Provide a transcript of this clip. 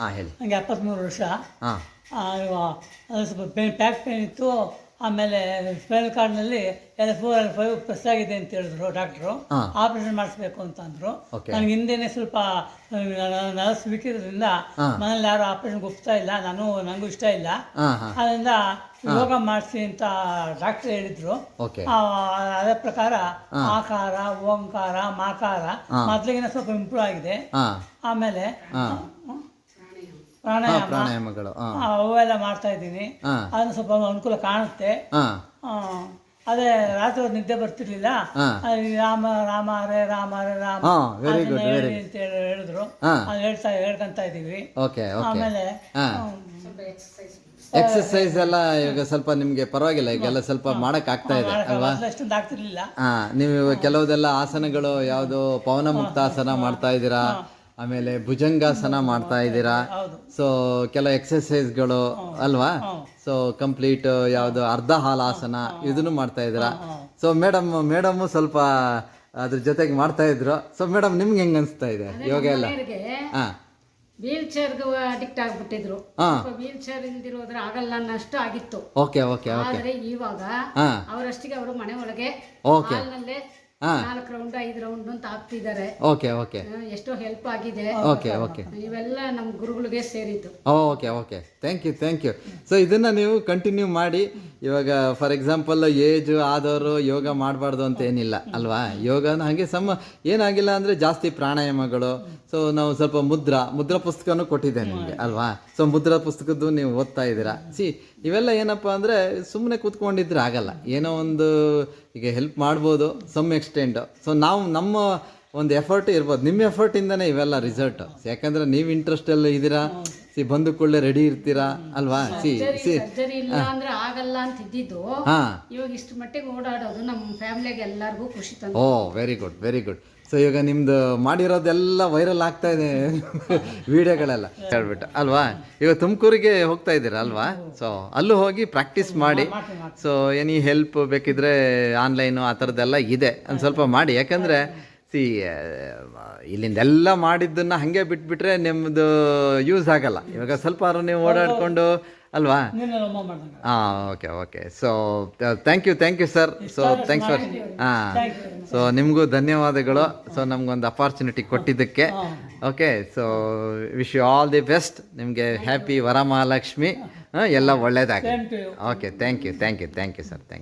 ಹಾಂ ಹೇಳಿ. ನನಗೆ 73 ವರ್ಷ. ಹಾಂ ಅದು ಸ್ವಲ್ಪ ಬ್ಯಾಕ್ ಪೇನ್ ಇತ್ತು. ಆಮೇಲೆ ಸ್ಪೈನಲ್ ಕಾರ್ಡ್ನಲ್ಲಿ L4 L5 ಪ್ರೆಸ್ ಆಗಿದೆ ಅಂತ ಹೇಳಿದ್ರು ಡಾಕ್ಟ್ರು. ಹಾಂ. ಆಪ್ರೇಷನ್ ಮಾಡಿಸ್ಬೇಕು ಅಂತ ಅಂದರು. ಓಕೆ. ನನಗೆ ಹಿಂದೆನೇ ಸ್ವಲ್ಪ ನರ್ಸ್ ಬಿಟ್ಟಿರೋದ್ರಿಂದ ಹಾಂ. ಮನೇಲಿ ಯಾರು ಆಪ್ರೇಷನ್ಗೆ ಒಪ್ತಾ ಇಲ್ಲ, ನನಗೂ ಇಷ್ಟ ಇಲ್ಲ. ಹಾಂ ಹಾಂ ಅದರಿಂದ ಯೋಗ ಮಾಡಿಸಿ ಅಂತ ಡಾಕ್ಟ್ರ್ ಹೇಳಿದ್ರು. ಓಕೆ. ಅದೇ ಪ್ರಕಾರ ಆಕಾರ, ಓಂಕಾರ, ಮಾಕಾರ ಮೊದಲಿಗಿನ ಸ್ವಲ್ಪ ಇಂಪ್ರೂವ್ ಆಗಿದೆ. ಹಾಂ ಆಮೇಲೆ ಹಾಂ ಪ್ರಾಣಾಯಾಮ ಪ್ರಾಣಾಯಾಮಗಳು. ಹಾಂ ಅವೆಲ್ಲ ಮಾಡ್ತಾ ಇದ್ದೀನಿ. ಹಾಂ ಅದನ್ನು ಸ್ವಲ್ಪ ಅನುಕೂಲ ಕಾಣುತ್ತೆ. ಹಾಂ ಅದೇ ರಾತ್ರಿ ಹೊತ್ತು ನಿದ್ದೆ ಬರ್ತಿರ್ಲಿಲ್ಲ. ಹಾಂ. ರಾಮ ರಾಮ ಹರೇ ರಾಮ ಹರೇ ರಾಮ ಹಾಂ ವೆರಿ ಗುಡ್ ಅದನ್ನ ವೆರಿ ಹೇಳಿ ಅಂತ ಹೇಳಿದ್ರು. ಹಾಂ. ಅದು ಹೇಳ್ಕೊಂತ ಇದ್ದೀವಿ. Okay okay. ಆಮೇಲೆ ಹಾಂ ಎಕ್ಸಸೈಸ್ ಎಲ್ಲ ಇವಾಗ ಸ್ವಲ್ಪ ನಿಮಗೆ ಪರವಾಗಿಲ್ಲ, ಈಗೆಲ್ಲ ಸ್ವಲ್ಪ ಮಾಡಕ್ ಆಗ್ತಾ ಇದೆ ಅಲ್ವಾ? ಅಷ್ಟೊಂದು ಆಗ್ತಿರ್ಲಿಲ್ಲ. ಹಾಂ ನೀವು ಕೆಲವುದೆಲ್ಲ ಆಸನಗಳು ಯಾವುದು ಪವನ ಮುಕ್ತಾಸನ ಮಾಡ್ತಾ ಇದ್ದೀರಾ, ಆಮೇಲೆ ಭುಜಂಗಾಸನ ಮಾಡ್ತಾ ಇದ್ದೀರಾ. ಹೌದು. ಸೊ ಕೆಲವು ಎಕ್ಸಸೈಸ್ಗಳು ಅಲ್ವಾ? ಸೊ ಕಂಪ್ಲೀಟ್ ಯಾವುದು ಅರ್ಧ ಹಾಲಾಸನ ಇದನ್ನು ಮಾಡ್ತಾ ಇದ್ದೀರಾ. ಸೊ ಮೇಡಮ್ ಸ್ವಲ್ಪ ಅದ್ರ ಜೊತೆಗೆ ಮಾಡ್ತಾ ಇದ್ರು. ಸೊ ಮೇಡಮ್ ನಿಮ್ಗೆ ಹೆಂಗ್ ಅನಿಸ್ತಾ ಇದೆ ಯೋಗ ಎಲ್ಲ? ಹಾಂ ವೀಲ್ ಚೇರ್ಗೆ ಅಡಿಕ್ಟ್ ಆಗ್ಬಿಟ್ಟಿದ್ರು. ವೀಲ್ ಚೇರ್ ಇಲ್ದಿರೋದ್ರೆ ಆಗಲ್ಲ ಅನ್ನಷ್ಟು ಆಗಿತ್ತು. Okay okay okay. ಆದ್ರೆ ಇವಾಗ ಹಾಂ ಅವರಷ್ಟಿಗೆ ಅವರು ಮನೆ ಒಳಗೆ ಓಕೆ. ಹಾಲ್ನಲ್ಲೇ 4 ರೌಂಡ್ 5 ರೌಂಡ್ ಅಂತ ಹಾಕ್ತಿದ್ದಾರೆ. ಓಕೆ ಓಕೆ ಎಷ್ಟೋ ಹೆಲ್ಪ್ ಆಗಿದೆ. Okay okay. ಇವೆಲ್ಲ ನಮ್ಮ ಗುರುಗಳಿಗೆ ಸೇರಿದ್ದು. Okay okay thank you. So ಇದನ್ನು ನೀವು ಕಂಟಿನ್ಯೂ ಮಾಡಿ. ಇವಾಗ ಫಾರ್ ಎಕ್ಸಾಂಪಲ್ ಏಜ್ ಆದವರು ಯೋಗ ಮಾಡಬಾರ್ದು ಅಂತ ಏನಿಲ್ಲ ಅಲ್ವಾ? ಯೋಗನ ಹಾಗೆ ಏನಾಗಿಲ್ಲ ಅಂದರೆ ಜಾಸ್ತಿ ಪ್ರಾಣಾಯಾಮಗಳು. ಸೊ ನಾವು ಸ್ವಲ್ಪ ಮುದ್ರಾ ಪುಸ್ತಕನೂ ಕೊಟ್ಟಿದ್ದೆ ನಿಮಗೆ ಅಲ್ವಾ? ಸೊ ಮುದ್ರಾ ಪುಸ್ತಕದ್ದು ನೀವು ಓದ್ತಾ ಇದ್ದೀರಾ. ಇವೆಲ್ಲ ಏನಪ್ಪ ಅಂದರೆ ಸುಮ್ಮನೆ ಕೂತ್ಕೊಂಡಿದ್ರೆ ಆಗಲ್ಲ, ಏನೋ ಒಂದು ಈಗ ಹೆಲ್ಪ್ ಮಾಡ್ಬೋದು ಸಮ್ ಎಕ್ಸ್ಟೆಂಡ್. ಸೊ ನಾವು ನಮ್ಮ ಒಂದು ಎಫರ್ಟ್ ಇರ್ಬೋದು, ನಿಮ್ಮ ಎಫರ್ಟಿಂದನೇ ಇವೆಲ್ಲ ರಿಸಲ್ಟ್. ಯಾಕಂದರೆ ನೀವು ಇಂಟ್ರೆಸ್ಟಲ್ಲಿ ಇದ್ದೀರಾ, ಬಂದು ಕೂಡಲೇ ರೆಡಿ ಇರ್ತೀರಾ ಅಲ್ವಾ? ಸರ್ಜರಿ ಇಲ್ಲ ಅಂದ್ರೆ ಆಗಲ್ಲ ಅಂತ ಇದ್ದಿದ್ದು. ಹಾಂ ಇವಾಗ ಇಷ್ಟು ಮಟ್ಟಿಗೆ ಓಡಾಡೋದು ನಮ್ಮ ಫ್ಯಾಮಿಲಿಗೆ ಎಲ್ಲರಿಗೂ ಖುಷಿ ತಂದು. ಓ ವೆರಿ ಗುಡ್. ಸೊ ಇವಾಗ ನಿಮ್ದು ಮಾಡಿರೋದೆಲ್ಲ ವೈರಲ್ ಆಗ್ತಾ ಇದೆ ವಿಡಿಯೋಗಳೆಲ್ಲ ಹೇಳ್ಬಿಟ್ಟು ಅಲ್ವಾ? ಇವಾಗ ತುಮಕೂರಿಗೆ ಹೋಗ್ತಾ ಇದ್ದೀರಾ ಅಲ್ವಾ? ಸೊ ಅಲ್ಲೂ ಹೋಗಿ ಪ್ರಾಕ್ಟೀಸ್ ಮಾಡಿ. ಸೊ ಎನಿ ಹೆಲ್ಪ್ ಬೇಕಿದ್ರೆ ಆನ್ಲೈನು ಆ ಥರದ್ದೆಲ್ಲ ಇದೆ, ಒಂದು ಸ್ವಲ್ಪ ಮಾಡಿ. ಯಾಕಂದರೆ ಇಲ್ಲಿಂದೆಲ್ಲ ಮಾಡಿದ್ದನ್ನು ಹಾಗೆ ಬಿಟ್ಬಿಟ್ರೆ ನಿಮ್ಮದು ಯೂಸ್ ಆಗಲ್ಲ. ಇವಾಗ ಸ್ವಲ್ಪ ನೀವು ಓಡಾಡಿಕೊಂಡು ಅಲ್ವಾ? ಹಾಂ okay. So thank you sir. So thanks for so ನಿಮಗೂ ಧನ್ಯವಾದಗಳು. ಸೊ ನಮಗೊಂದು ಅಪಾರ್ಚುನಿಟಿ ಕೊಟ್ಟಿದ್ದಕ್ಕೆ. Okay. So wish you all the best. ನಿಮಗೆ ಹ್ಯಾಪಿ ವರಮಹಾಲಕ್ಷ್ಮಿ ಎಲ್ಲ ಒಳ್ಳೇದಾಗಲಿ. Okay thank you sir. Thank you.